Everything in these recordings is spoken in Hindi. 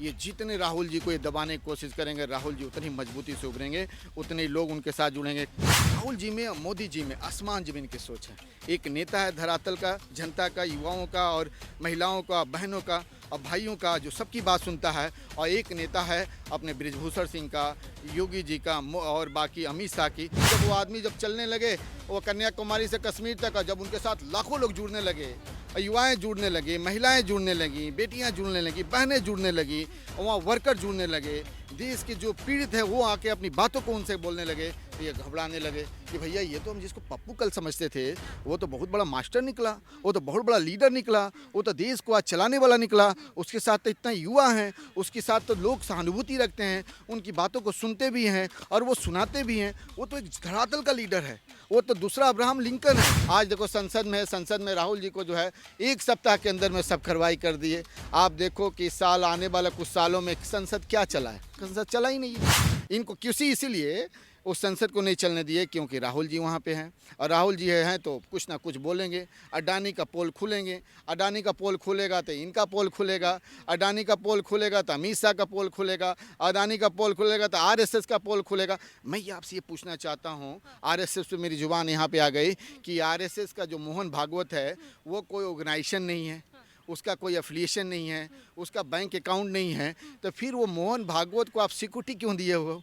ये जितने राहुल जी को ये दबाने की कोशिश करेंगे, राहुल जी उतनी मजबूती से उभरेंगे, उतने ही लोग उनके साथ जुड़ेंगे। राहुल जी में, मोदी जी में आसमान जमीन की सोच है। एक नेता है धरातल का, जनता का, युवाओं का और महिलाओं का, बहनों का और भाइयों का, जो सबकी बात सुनता है। और एक नेता है अपने बृजभूषण सिंह का, योगी जी का और बाकी अमित शाह की। जब वो आदमी जब चलने लगे, वो कन्याकुमारी से कश्मीर तक, जब उनके साथ लाखों लोग जुड़ने लगे, युवाएं जुड़ने लगी, महिलाएं जुड़ने लगी, बेटियां जुड़ने लगी, बहनें जुड़ने लगी, वहाँ वर्कर जुड़ने लगे, देश के जो पीड़ित हैं वो आके अपनी बातों को उनसे बोलने लगे, तो ये घबराने लगे कि भैया ये तो हम जिसको पप्पू कल समझते थे वो तो बहुत बड़ा मास्टर निकला, वो तो बहुत बड़ा लीडर निकला, वो तो देश को आज चलाने वाला निकला। उसके साथ तो इतना युवा हैं, उसके साथ तो लोग सहानुभूति रखते हैं, उनकी बातों को सुनते भी हैं और वो सुनाते भी हैं। वो तो एक धरातल का लीडर है, वो तो दूसरा अब्राहम लिंकन है। आज देखो संसद में राहुल जी को जो है 1 सप्ताह के अंदर में सब कार्रवाई कर दिए। आप देखो कि साल आने वाला कुछ सालों में संसद क्या चला है, संसद चला ही नहीं है। इनको किसी इसीलिए उस संसद को नहीं चलने दिए क्योंकि राहुल जी वहाँ पे हैं, और राहुल जी हैं तो कुछ ना कुछ बोलेंगे। अडानी का पोल खुलेंगे, अडानी का पोल खुलेगा तो इनका पोल खुलेगा, अडानी का पोल खुलेगा तो अमित शाह का पोल खुलेगा, अडानी का पोल खुलेगा तो आरएसएस का पोल खुलेगा। मैं ये आपसे ये पूछना चाहता हूँ, आरएसएस पे मेरी जुबान यहाँ पे आ गई कि आरएसएस का जो मोहन भागवत है वो कोई ऑर्गेनाइजेशन नहीं है, उसका कोई एफिलिएशन नहीं है, उसका बैंक अकाउंट नहीं है, तो फिर वो मोहन भागवत को आप सिक्योरिटी क्यों दिए हो?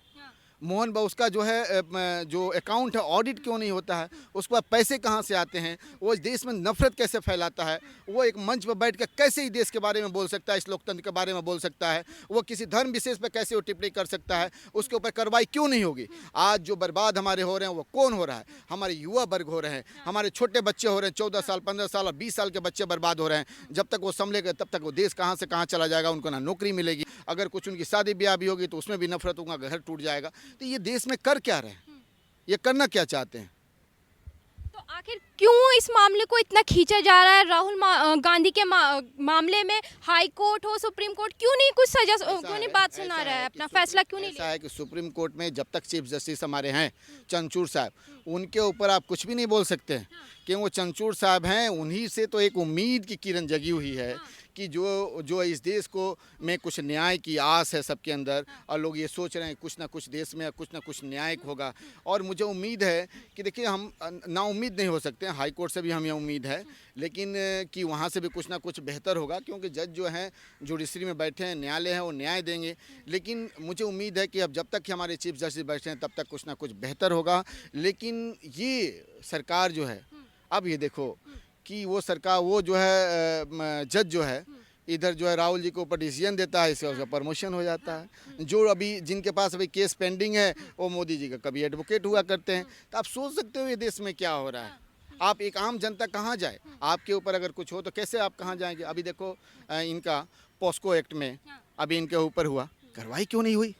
मोहन उसका जो है जो अकाउंट है ऑडिट क्यों नहीं होता है? उसके बाद पैसे कहाँ से आते हैं? वो इस देश में नफरत कैसे फैलाता है? वो एक मंच पर बैठ कर कैसे ही देश के बारे में बोल सकता है, इस लोकतंत्र के बारे में बोल सकता है? वो किसी धर्म विशेष पर कैसे वो टिप्पणी कर सकता है? उसके ऊपर कार्रवाई क्यों नहीं होगी? आज जो बर्बाद हमारे हो रहे हैं वो कौन हो रहा है? हमारे युवा वर्ग हो रहे हैं, हमारे छोटे बच्चे हो रहे हैं, 14 साल, 15 साल और 20 साल के बच्चे बर्बाद हो रहे हैं। जब तक वो संभलेगा तब तक वो देश कहाँ से कहाँ चला जाएगा, उनको ना नौकरी मिलेगी, अगर कुछ उनकी शादी ब्याह भी होगी तो उसमें भी नफरत होगा, घर टूट जाएगा। तो ये देश में कर क्या रहे हैं, ये करना क्या चाहते हैं? तो आखिर क्यों इस मामले को इतना खींचा जा रहा है? गांधी के मामले में हाई कोर्ट हो, सुप्रीम कोर्ट क्यों नहीं कुछ सजा, क्यों नहीं बात सुना रहा है, अपना फैसला क्यों नहीं ऐसा है कि सुप्रीम कोर्ट में जब तक चीफ जस्टिस हमारे हैं चंद्रचूड़ साहब, उनके ऊपर आप कुछ भी नहीं बोल सकते हैं क्योंकि वो चंद्रचूड़ साहब हैं। उन्हीं से तो एक उम्मीद की किरण जगी हुई है कि जो इस देश को में कुछ न्याय की आस है सबके अंदर, और लोग ये सोच रहे हैं कुछ ना कुछ देश में कुछ ना कुछ न्याय होगा। और मुझे उम्मीद है कि देखिए, हम ना उम्मीद नहीं हो सकते हैं, हाई कोर्ट से भी हमें उम्मीद है, लेकिन कि वहाँ से भी कुछ ना कुछ बेहतर होगा क्योंकि जज जो हैं जुडिशरी में बैठे हैं, न्यायालय है, वो न्याय देंगे। लेकिन मुझे उम्मीद है कि अब जब तक कि हमारे चीफ जस्टिस बैठे हैं तब तक कुछ ना कुछ बेहतर होगा। लेकिन ये सरकार जो है, अब ये देखो कि वो सरकार, वो जो है जज जो है इधर जो है राहुल जी को ऊपर डिसीजन देता है, इससे उसका प्रमोशन हो जाता है। जो अभी जिनके पास अभी केस पेंडिंग है वो मोदी जी का कभी एडवोकेट हुआ करते हैं। तो आप सोच सकते हो ये देश में क्या हो रहा है। आप एक आम जनता कहाँ जाए? आपके ऊपर अगर कुछ हो तो कैसे आप कहाँ जाएंगे? अभी देखो इनका पॉस्को एक्ट में अभी इनके ऊपर हुआ, कार्रवाई क्यों नहीं हुई?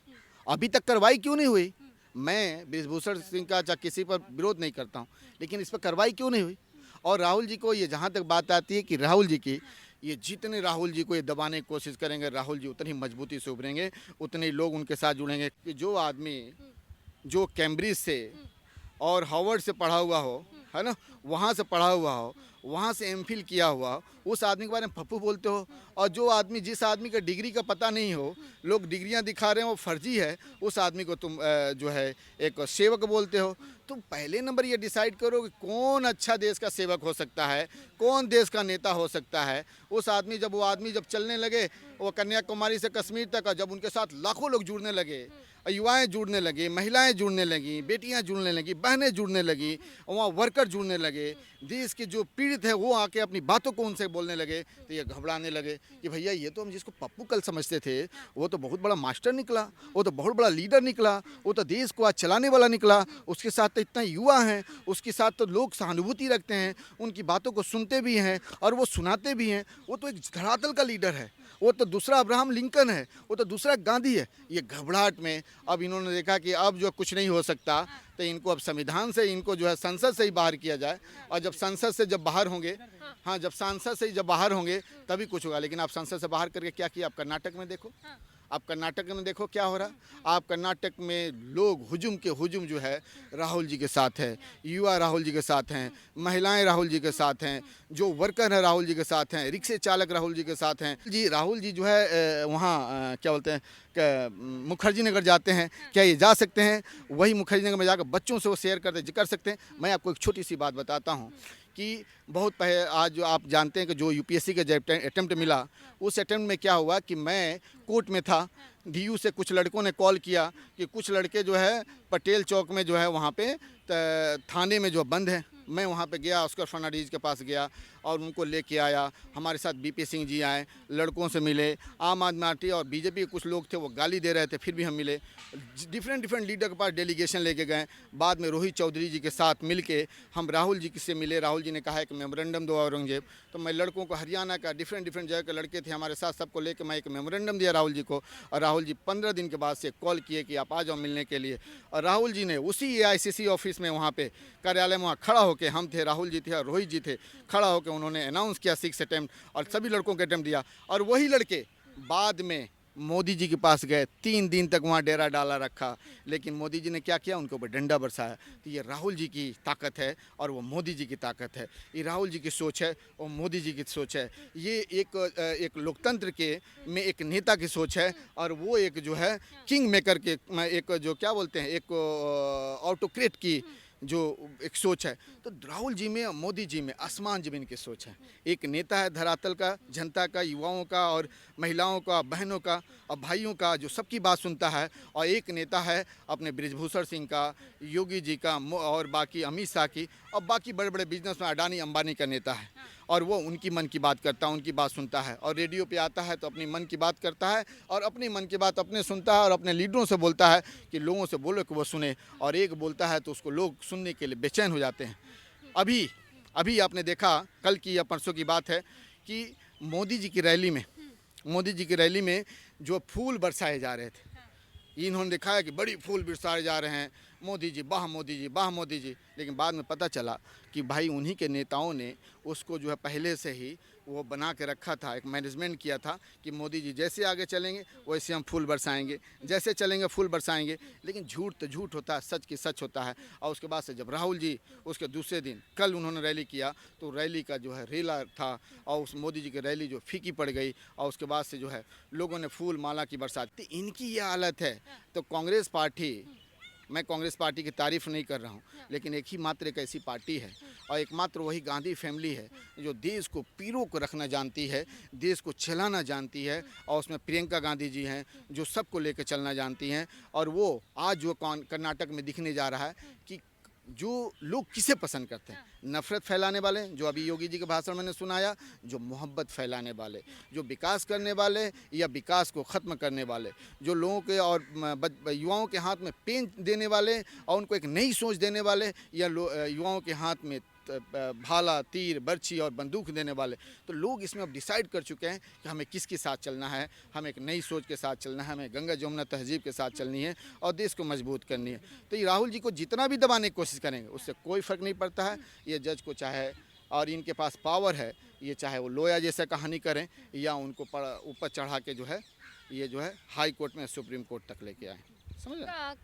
अभी तक कार्रवाई क्यों नहीं हुई? मैं बृजभूषण सिंह का चाहे किसी पर विरोध नहीं करता हूँ, लेकिन इस पर कार्रवाई क्यों नहीं हुई? और राहुल जी को ये जहाँ तक बात आती है कि राहुल जी की, ये जितने राहुल जी को ये दबाने की कोशिश करेंगे, राहुल जी उतनी मजबूती से उभरेंगे, उतने ही लोग उनके साथ जुड़ेंगे। कि जो आदमी जो कैम्ब्रिज से और हार्वर्ड से पढ़ा हुआ हो, है ना, वहाँ से पढ़ा हुआ हो, वहाँ से एमफिल किया हुआ हो, उस आदमी के बारे में पप्पू बोलते हो। और जो आदमी, जिस आदमी का डिग्री का पता नहीं हो, लोग डिग्रियां दिखा रहे हैं वो फर्जी है, उस आदमी को तुम जो है एक सेवक बोलते हो। तुम पहले नंबर ये डिसाइड करो कि कौन अच्छा देश का सेवक हो सकता है, कौन देश का नेता हो सकता है। उस आदमी जब चलने लगे, वो कन्याकुमारी से कश्मीर तक, जब उनके साथ लाखों लोग जुड़ने लगे, युवाएं जुड़ने लगी, महिलाएं जुड़ने लगी, बेटियां जुड़ने लगी, बहनें जुड़ने लगी, वहाँ वर्कर जुड़ने लगे, देश के जो पीड़ित है वो आके अपनी बातों को उनसे बोलने लगे, तो ये घबराने लगे कि भैया ये तो हम जिसको पप्पू कल समझते थे वो तो बहुत बड़ा मास्टर निकला, वो तो बहुत बड़ा लीडर निकला, वो तो देश को आज चलाने वाला निकला। उसके साथ तो इतना युवा हैं, उसके साथ तो लोग सहानुभूति रखते हैं, उनकी बातों को सुनते भी हैं और वो सुनाते भी हैं। वो तो एक धरातल का लीडर है, वो तो दूसरा अब्राहम लिंकन है, वो तो दूसरा गांधी है। ये घबराहट में अब इन्होंने देखा कि अब जो कुछ नहीं हो सकता, तो इनको अब संविधान से, इनको जो है संसद से ही बाहर किया जाए। और जब संसद से जब बाहर होंगे, हाँ, जब संसद से जब बाहर होंगे तभी कुछ होगा। लेकिन आप संसद से बाहर करके क्या किया? आप कर्नाटक में देखो, आप कर्नाटक में देखो क्या हो रहा। आप कर्नाटक में लोग हुजूम जो है राहुल जी के साथ है, युवा राहुल जी के साथ हैं, महिलाएं राहुल जी के साथ हैं, जो वर्कर हैं राहुल जी के साथ हैं, रिक्शे चालक राहुल जी के साथ हैं। जी राहुल जी जो है वहाँ क्या बोलते हैं मुखर्जी नगर जाते हैं, क्या ये जा सकते हैं? वही मुखर्जी नगर में जाकर बच्चों से वो शेयर कर सकते हैं। मैं आपको एक छोटी सी बात बताता हूँ कि बहुत पहले आज जो आप जानते हैं कि जो यूपीएससी का जब अटेम्प्ट मिला, उस अटेम्प्ट में क्या हुआ कि मैं कोर्ट में था, डीयू से कुछ लड़कों ने कॉल किया कि कुछ लड़के जो है पटेल चौक में जो है वहाँ पे थाने में जो बंद है। मैं वहाँ पे गया, ऑस्कर फर्नांडीज के पास गया और उनको लेके आया। हमारे साथ बीपी सिंह जी आए, लड़कों से मिले, आम आदमी पार्टी और बीजेपी के कुछ लोग थे वो गाली दे रहे थे, फिर भी हम मिले। डिफरेंट लीडर के पास डेलीगेशन लेके गए। बाद में रोहित चौधरी जी के साथ मिल के हम राहुल जी से मिले। राहुल जी ने कहा कि मेमोरेंडम दो औरंगजेब, तो मैं लड़कों को हरियाणा का डिफरेंट जगह के लड़के थे हमारे साथ, सबको लेकर मैं एक मेमोरेंडम दिया राहुल जी को। और राहुल जी 15 दिन के बाद से कॉल किए कि आप आ जाओ मिलने के लिए। और राहुल जी ने उसी एआईसीसी ऑफिस में वहाँ पे कार्यालय में वहाँ खड़ा होकर, हम थे, राहुल जी थे और रोहित जी थे, खड़ा होकर उन्होंने अनाउंस किया 6 अटेम्प्ट और सभी लड़कों के अटेम्प्ट दिया। और वही लड़के बाद में मोदी जी के पास गए, 3 दिन तक वहाँ डेरा डाला रखा, लेकिन मोदी जी ने क्या किया? उनके ऊपर डंडा बरसाया। तो ये राहुल जी की ताकत है और वो मोदी जी की ताकत है। ये राहुल जी की सोच है और मोदी जी की सोच है। ये एक लोकतंत्र के में एक नेता की सोच है और वो एक जो है किंग मेकर के एक जो क्या बोलते हैं एक ऑटोक्रेट की जो एक सोच है। तो राहुल जी में और मोदी जी में आसमान ज़मीन की सोच है। एक नेता है धरातल का, जनता का, युवाओं का और महिलाओं का, बहनों का और भाइयों का, जो सबकी बात सुनता है। और एक नेता है अपने बृजभूषण सिंह का, योगी जी का और बाकी अमित शाह की और बाकी बड़े बड़े बिजनेस में अडानी अंबानी का नेता है। और वो उनकी मन की बात करता है, उनकी बात सुनता है और रेडियो पे आता है तो अपनी मन की बात करता है और अपनी मन की बात अपने सुनता है और अपने लीडरों से बोलता है कि लोगों से बोलो कि वो सुने। और एक बोलता है तो उसको लोग सुनने के लिए बेचैन हो जाते हैं। अभी आपने देखा, कल की या परसों की बात है कि मोदी जी की रैली में जो फूल बरसाए जा रहे थे, इन्होंने देखा है कि बड़ी फूल बरसाए जा रहे हैं, मोदी जी वाह, मोदी जी वाह, मोदी जी। लेकिन बाद में पता चला कि भाई उन्हीं के नेताओं ने उसको जो है पहले से ही वो बना के रखा था, एक मैनेजमेंट किया था कि मोदी जी जैसे आगे चलेंगे वैसे हम फूल बरसाएंगे, जैसे चलेंगे फूल बरसाएंगे। लेकिन झूठ तो झूठ होता है, सच की सच होता है। और उसके बाद से जब राहुल जी उसके दूसरे दिन कल उन्होंने रैली किया तो रैली का जो है रेला था और उस मोदी जी की रैली जो फीकी पड़ गई और उसके बाद से जो है लोगों ने फूल माला की बरसात। तो इनकी ये हालत है। तो कांग्रेस पार्टी, मैं कांग्रेस पार्टी की तारीफ़ नहीं कर रहा हूँ, लेकिन एक ही मात्र एक ऐसी पार्टी है और एकमात्र वही गांधी फैमिली है जो देश को पीरों को रखना जानती है, देश को चलाना जानती है। और उसमें प्रियंका गांधी जी हैं जो सबको लेकर चलना जानती हैं। और वो आज जो कर्नाटक में दिखने जा रहा है कि जो लोग किसे पसंद करते हैं, नफ़रत फैलाने वाले जो अभी योगी जी के भाषण मैंने सुनाया, जो मोहब्बत फैलाने वाले, जो विकास करने वाले या विकास को ख़त्म करने वाले, जो लोगों के और युवाओं के हाथ में पेन देने वाले और उनको एक नई सोच देने वाले, या युवाओं के हाथ में भाला, तीर, बर्छी और बंदूक देने वाले। तो लोग इसमें अब डिसाइड कर चुके हैं कि हमें किसके साथ चलना है। हमें एक नई सोच के साथ चलना है, हमें गंगा जमुना तहजीब के साथ चलनी है और देश को मजबूत करनी है। तो ये राहुल जी को जितना भी दबाने की कोशिश करेंगे उससे कोई फ़र्क नहीं पड़ता है। ये जज को चाहे, और इनके पास पावर है, ये चाहे वो लोया जैसा कहानी करें या उनको ऊपर चढ़ा के जो है ये जो है हाई कोर्ट में सुप्रीम कोर्ट तक लेके आए।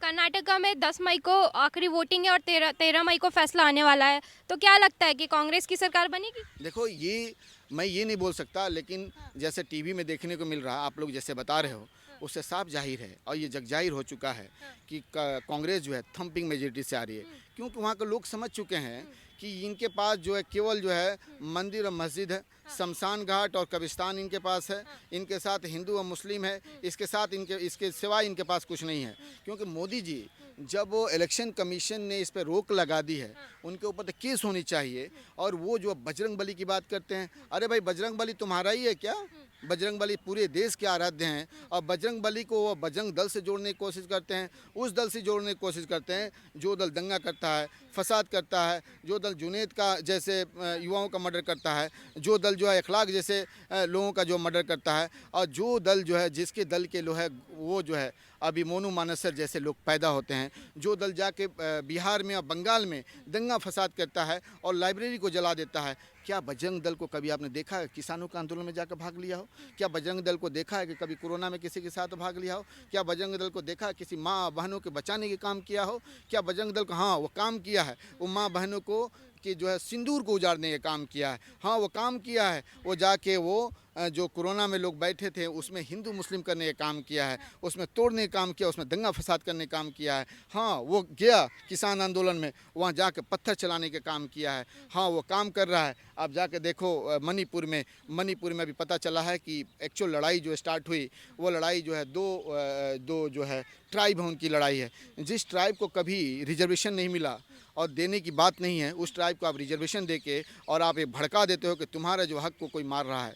कर्नाटका में 10 मई को आखिरी वोटिंग है और 13 मई को फैसला आने वाला है। तो क्या लगता है कि कांग्रेस की सरकार बनेगी? देखो, ये मैं ये नहीं बोल सकता, लेकिन जैसे टीवी में देखने को मिल रहा है, आप लोग जैसे बता रहे हो, उससे साफ जाहिर है और ये जग जाहिर हो चुका है कि कांग्रेस जो है थंपिंग मेजॉरिटी से आ रही है। क्योंकि वहाँ के लोग समझ चुके हैं कि इनके पास जो है केवल जो है मंदिर और मस्जिद है, शमशान घाट और कब्रिस्तान इनके पास है, इनके साथ हिंदू और मुस्लिम है, इसके सिवाय इनके पास कुछ नहीं है। क्योंकि मोदी जी जब वो इलेक्शन कमीशन ने इस पर रोक लगा दी है, उनके ऊपर तो केस होनी चाहिए। और वो जो बजरंग बली की बात करते हैं, अरे भाई बजरंग बली तुम्हारा ही है क्या? बजरंग बली पूरे देश के आराध्य हैं और बजरंग बली को वो बजरंग दल से जोड़ने की कोशिश करते हैं, उस दल से जोड़ने की कोशिश करते हैं जो दल दंगा करता है, फसाद करता है, जो दल जुनैद का जैसे युवाओं का मर्डर करता है, जो दल जो है इखलाक जैसे लोगों का जो मर्डर करता है, और जो दल जो है जिसके दल के लोग है वो जो है अभी मोनू मानसर जैसे लोग पैदा होते हैं, जो दल जाके बिहार में और बंगाल में दंगा फसाद करता है और लाइब्रेरी को जला देता है, क्या बजरंग दल को कभी आपने देखा है किसानों के आंदोलन में जाकर भाग लिया हो? क्या बजरंग दल को देखा है कि कभी कोरोना में किसी के साथ भाग लिया हो? क्या बजरंग दल को देखा है किसी माँ बहनों के बचाने के काम किया हो? क्या बजरंग दल को, हाँ वो काम किया है, वो माँ बहनों को कि जो है सिंदूर को उजाड़ने का काम किया है, हाँ वो काम किया है, वो जाके वो जो कोरोना में लोग बैठे थे उसमें हिंदू मुस्लिम करने का काम किया है, उसमें तोड़ने का काम किया, उसमें दंगा फसाद करने का काम किया है, हाँ वो गया किसान आंदोलन में वहाँ जाके पत्थर चलाने का काम किया है, हाँ वो काम कर रहा है। आप जाके देखो मणिपुर में अभी पता चला है कि एक्चुअल लड़ाई जो स्टार्ट हुई वो लड़ाई जो है दो जो है ट्राइब है उनकी लड़ाई है। जिस ट्राइब को कभी रिजर्वेशन नहीं मिला और देने की बात नहीं है, उस ट्राइब को आप रिजर्वेशन दे के और आप ये भड़का देते हो कि तुम्हारा जो हक को कोई मार रहा है।